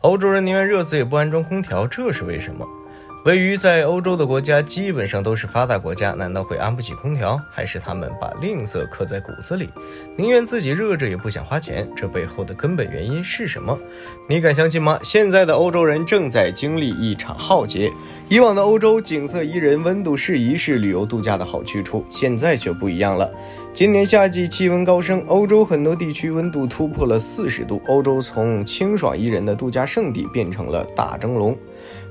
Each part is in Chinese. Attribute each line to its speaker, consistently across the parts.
Speaker 1: 欧洲人宁愿热死也不安装空调，这是为什么？位于在欧洲的国家基本上都是发达国家，难道会安不起空调？还是他们把吝啬刻在骨子里，宁愿自己热着也不想花钱？这背后的根本原因是什么？你敢相信吗？现在的欧洲人正在经历一场浩劫。以往的欧洲景色宜人，温度适宜，是旅游度假的好去处，现在却不一样了。今年夏季气温高升，欧洲很多地区温度突破了40度，欧洲从清爽宜人的度假胜地变成了大蒸笼。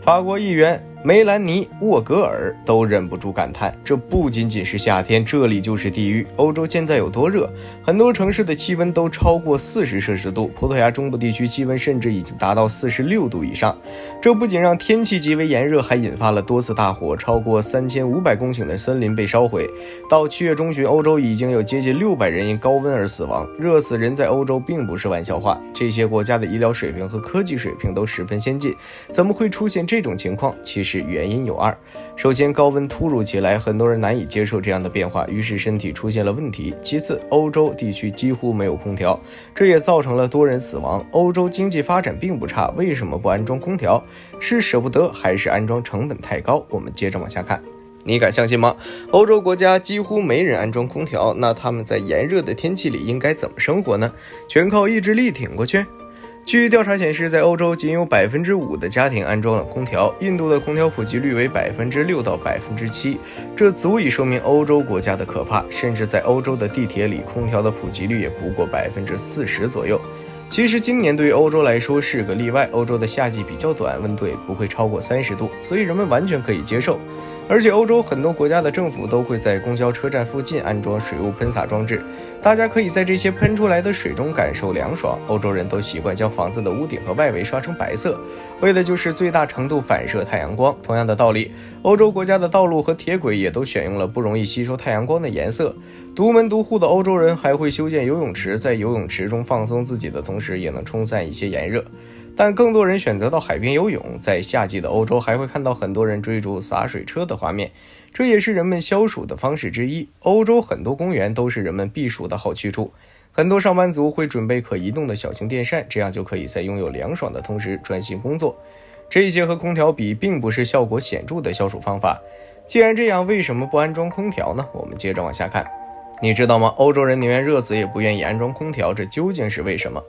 Speaker 1: 法国议员梅兰妮·沃格尔都忍不住感叹，这不仅仅是夏天，这里就是地狱。欧洲现在有多热？很多城市的气温都超过40摄氏度，葡萄牙中部地区气温甚至已经达到46度以上。这不仅让天气极为炎热，还引发了多次大火，超过3500公顷的森林被烧毁。到7月中旬，欧洲已经有接近600人因高温而死亡。热死人在欧洲并不是玩笑话，这些国家的医疗水平和科技水平都十分先进，怎么会出现这种情况？其实原因有二。首先，高温突如其来，很多人难以接受这样的变化，于是身体出现了问题。其次，欧洲地区几乎没有空调，这也造成了多人死亡。欧洲经济发展并不差，为什么不安装空调？是舍不得，还是安装成本太高？我们接着往下看。你敢相信吗？欧洲国家几乎没人安装空调，那他们在炎热的天气里应该怎么生活呢？全靠意志力挺过去？据调查显示，在欧洲仅有5%的家庭安装了空调，印度的空调普及率为6%到7%，这足以说明欧洲国家的可怕。甚至在欧洲的地铁里，空调的普及率也不过40%左右。其实今年对于欧洲来说是个例外，欧洲的夏季比较短，温度也不会超过30度，所以人们完全可以接受。而且欧洲很多国家的政府都会在公交车站附近安装水雾喷洒装置，大家可以在这些喷出来的水中感受凉爽。欧洲人都习惯将房子的屋顶和外围刷成白色，为的就是最大程度反射太阳光。同样的道理，欧洲国家的道路和铁轨也都选用了不容易吸收太阳光的颜色。独门独户的欧洲人还会修建游泳池，在游泳池中放松自己的同时，也能冲散一些炎热。但更多人选择到海边游泳，在夏季的欧洲还会看到很多人追逐洒水车的画面，这也是人们消暑的方式之一。欧洲很多公园都是人们避暑的好去处，很多上班族会准备可移动的小型电扇，这样就可以在拥有凉爽的同时专心工作。这些和空调比并不是效果显著的消暑方法。既然这样，为什么不安装空调呢？我们接着往下看。你知道吗？欧洲人宁愿热死也不愿意安装空调，这究竟是为什么？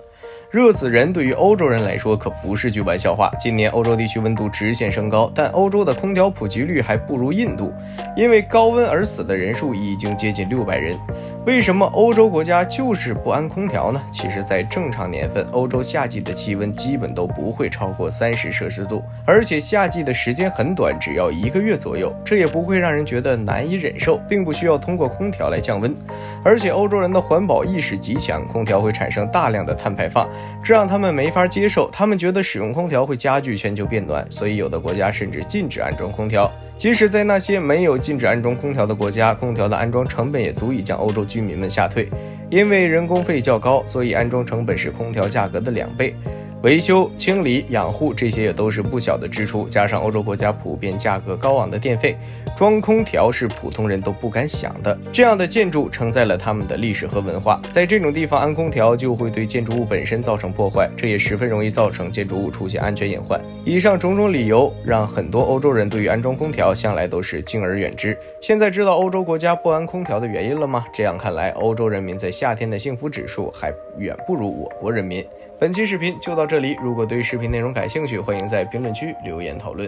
Speaker 1: 热死人对于欧洲人来说可不是句玩笑话。今年欧洲地区温度直线升高，但欧洲的空调普及率还不如印度，因为高温而死的人数已经接近600人。为什么欧洲国家就是不安空调呢？其实在正常年份，欧洲夏季的气温基本都不会超过30摄氏度，而且夏季的时间很短，只要1个月左右，这也不会让人觉得难以忍受，并不需要通过空调来降温。而且欧洲人的环保意识极强，空调会产生大量的碳排放，这让他们没法接受，他们觉得使用空调会加剧全球变暖，所以有的国家甚至禁止安装空调。即使在那些没有禁止安装空调的国家，空调的安装成本也足以将欧洲居民们吓退，因为人工费较高，所以安装成本是空调价格的2倍。维修、清理、养护这些也都是不小的支出，加上欧洲国家普遍价格高昂的电费，装空调是普通人都不敢想的。这样的建筑承载了他们的历史和文化，在这种地方安空调就会对建筑物本身造成破坏，这也十分容易造成建筑物出现安全隐患。以上种种理由让很多欧洲人对于安装空调向来都是敬而远之。现在知道欧洲国家不安空调的原因了吗？这样看来，欧洲人民在夏天的幸福指数还远不如我国人民。本期视频就到这里，如果对视频内容感兴趣，欢迎在评论区留言讨论。